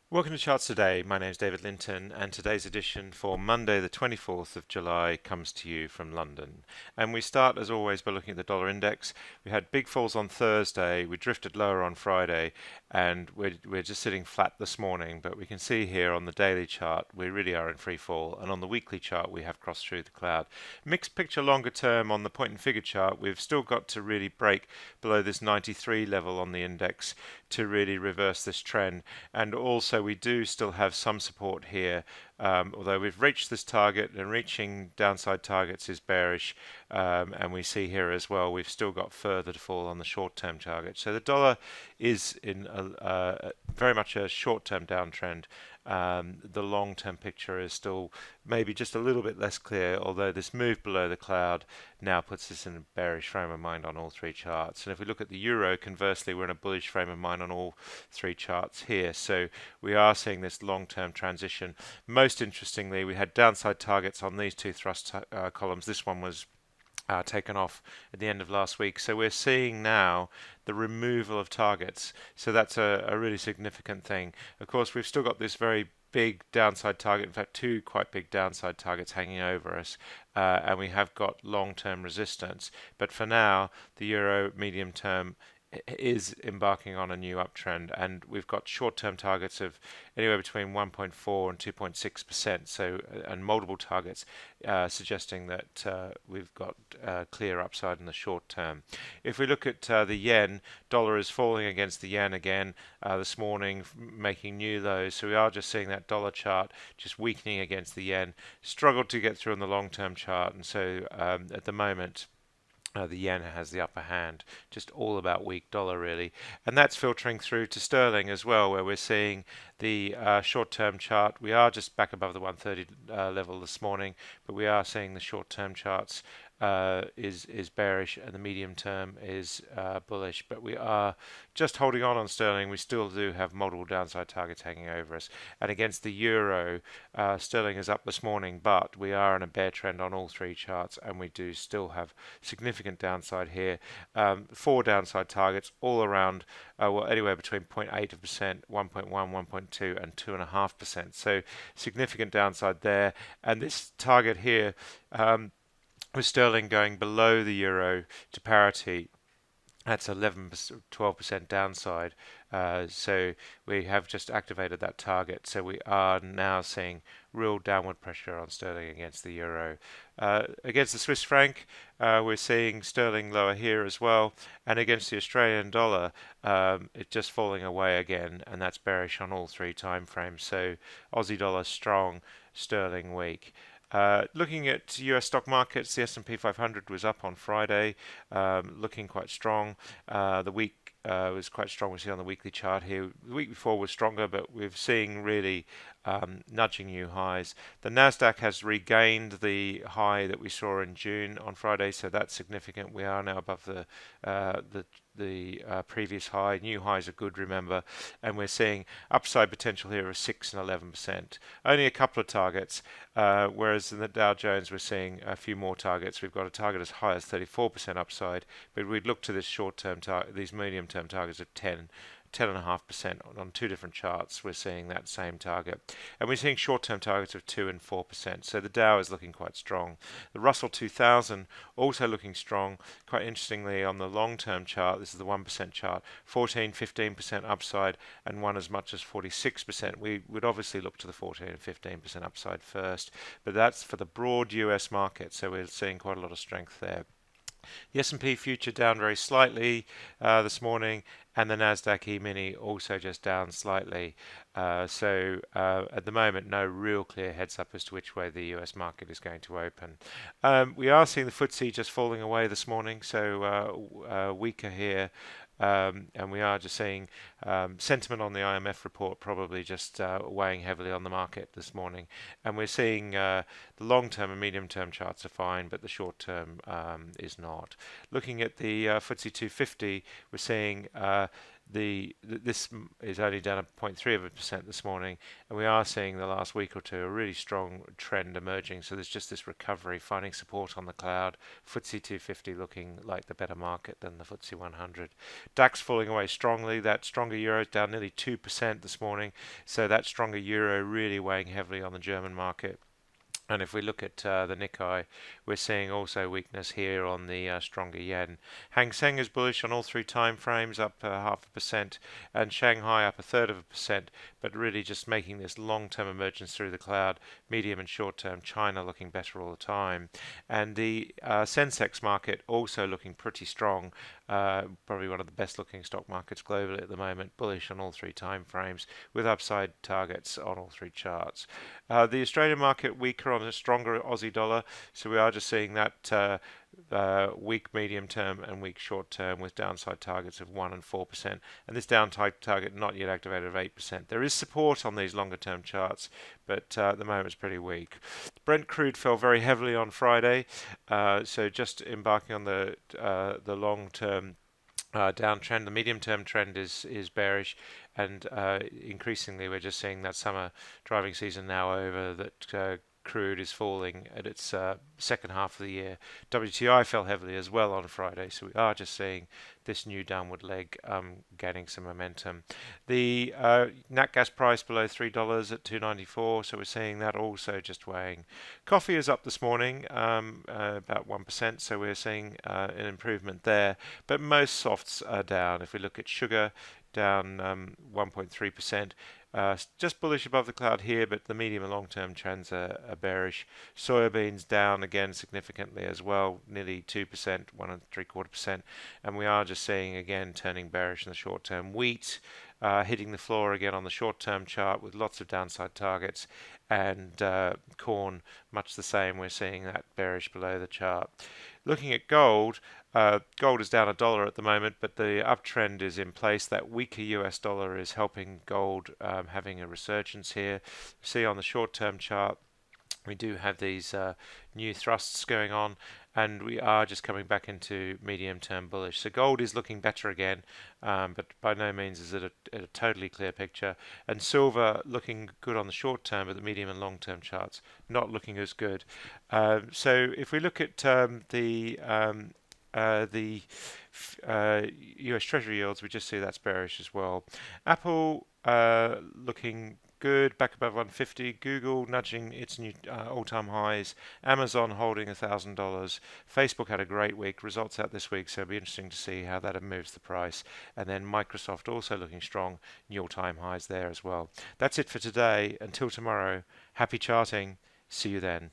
Welcome to Charts Today. My name is David Linton, and today's edition for Monday, the 24th of July, comes to you from London. And we start, as always, by looking at the dollar index. We had big falls on Thursday, we drifted lower on Friday, and we're just sitting flat this morning. But we can see here on the daily chart, we really are in free fall, and on the weekly chart, we have crossed through the cloud. Mixed picture longer term on the point and figure chart. We've still got to really break below this 93 level on the index to really reverse this trend, and also we do still have some support here, although we've reached this target, and reaching downside targets is bearish, and we see here as well we've still got further to fall on the short-term target. So the dollar is in very much a short-term downtrend. The long-term picture is still maybe just a little bit less clear, although this move below the cloud now puts us in a bearish frame of mind on all three charts. And if we look at the euro, conversely, we're in a bullish frame of mind on all three charts here. So we are seeing this long-term transition. Most interestingly, we had downside targets on these two thrust columns. This one was taken off at the end of last week. So we're seeing now the removal of targets. So that's a really significant thing. Of course, we've still got this very big downside target, in fact two quite big downside targets hanging over us, and we have got long-term resistance. But for now, the euro medium term is embarking on a new uptrend, and we've got short-term targets of anywhere between 1.4 and 2.6%, so and multiple targets suggesting that we've got clear upside in the short term. If we look at the yen, dollar is falling against the yen again this morning, making new lows, so we are just seeing that dollar chart just weakening against the yen. Struggled to get through on the long-term chart, and so at the moment the yen has the upper hand, just all about weak dollar really, and that's filtering through to sterling as well, where we're seeing the short-term chart. We are just back above the 130 level this morning, but we are seeing the short-term charts is bearish, and the medium term is bullish. But we are just holding on sterling. We still do have multiple downside targets hanging over us. And against the euro, sterling is up this morning, but we are in a bear trend on all three charts, and we do still have significant downside here. Four downside targets all around, well, anywhere between 0.8%, 1.1, 1.2, and 2.5%. So significant downside there. And this target here, with sterling going below the euro to parity, that's 11, 12% downside. So we have just activated that target. So we are now seeing real downward pressure on sterling against the euro. Against the Swiss franc, we're seeing sterling lower here as well. And against the Australian dollar, it's just falling away again, and that's bearish on all three time frames. So Aussie dollar strong, sterling weak. Looking at US stock markets, the S&P 500 was up on Friday, looking quite strong. The week was quite strong. We see on the weekly chart here. The week before was stronger, but we're seeing really nudging new highs. The Nasdaq has regained the high that we saw in June on Friday, so that's significant. We are now above the previous high. New highs are good, remember, and we're seeing upside potential here of 6 and 11%. Only a couple of targets, whereas in the Dow Jones we're seeing a few more targets. We've got a target as high as 34% upside, but we'd look to this short-term these medium-term targets of 10.5% on two different charts. We're seeing that same target, and we're seeing short-term targets of 2 and 4%. So the Dow is looking quite strong. The Russell 2000 also looking strong. Quite interestingly, on the long-term chart, this is the 1% chart, 14, 15% upside, and one as much as 46%. We would obviously look to the 14 and 15% upside first, but that's for the broad US market. So we're seeing quite a lot of strength there. The S&P future down very slightly this morning, and the Nasdaq E-mini also just down slightly. So at the moment, no real clear heads up as to which way the US market is going to open. We are seeing the FTSE just falling away this morning, so weaker here. And we are just seeing sentiment on the IMF report probably just weighing heavily on the market this morning. And we're seeing the long-term and medium-term charts are fine, but the short-term is not. Looking at the FTSE 250, we're seeing this is only down 0.3% this morning, and we are seeing the last week or two a really strong trend emerging. So there's just this recovery finding support on the cloud. FTSE 250 looking like the better market than the FTSE 100. DAX falling away strongly. That stronger euro down nearly 2% this morning. So that stronger euro really weighing heavily on the German market. And if we look at the Nikkei, we're seeing also weakness here on the stronger yen. Hang Seng is bullish on all three time frames, up 0.5%, and Shanghai up 1/3%, but really just making this long-term emergence through the cloud, medium and short-term China looking better all the time. And the Sensex market also looking pretty strong, probably one of the best looking stock markets globally at the moment, bullish on all three time frames, with upside targets on all three charts. The Australian market weaker on a stronger Aussie dollar, so we are just seeing that weak medium term and weak short term with downside targets of 1 and 4%, and this downside target not yet activated of 8%. There is support on these longer term charts, but at the moment it's pretty weak. Brent crude fell very heavily on Friday, so just embarking on the long term downtrend. The medium-term trend is bearish, and increasingly we're just seeing that summer driving season now over. That crude is falling at its second half of the year. WTI fell heavily as well on Friday, so we are just seeing this new downward leg gaining some momentum. The nat gas price below $3 at 2.94, so we're seeing that also just weighing. Coffee is up this morning about 1%, so we're seeing an improvement there, but most softs are down. If we look at sugar, down 1.3%. Just bullish above the cloud here, but the medium and long-term trends are bearish. Soybeans down again significantly as well, nearly 2%, 1.75%, and we are just seeing again turning bearish in the short term. Wheat hitting the floor again on the short-term chart with lots of downside targets, and corn much the same. We're seeing that bearish below the chart. Looking at gold, gold is down $1 at the moment, but the uptrend is in place. That weaker US dollar is helping gold having a resurgence here. See on the short-term chart, we do have these new thrusts going on, and we are just coming back into medium-term bullish. So gold is looking better again, but by no means is it a totally clear picture. And silver looking good on the short term, but the medium and long-term charts not looking as good. So if we look at the US Treasury yields, we just see that's bearish as well. Apple looking good, back above 150. Google nudging its new all-time highs. Amazon holding $1,000. Facebook had a great week. Results out this week, so it'll be interesting to see how that moves the price. And then Microsoft also looking strong, new all-time highs there as well. That's it for today. Until tomorrow, happy charting. See you then.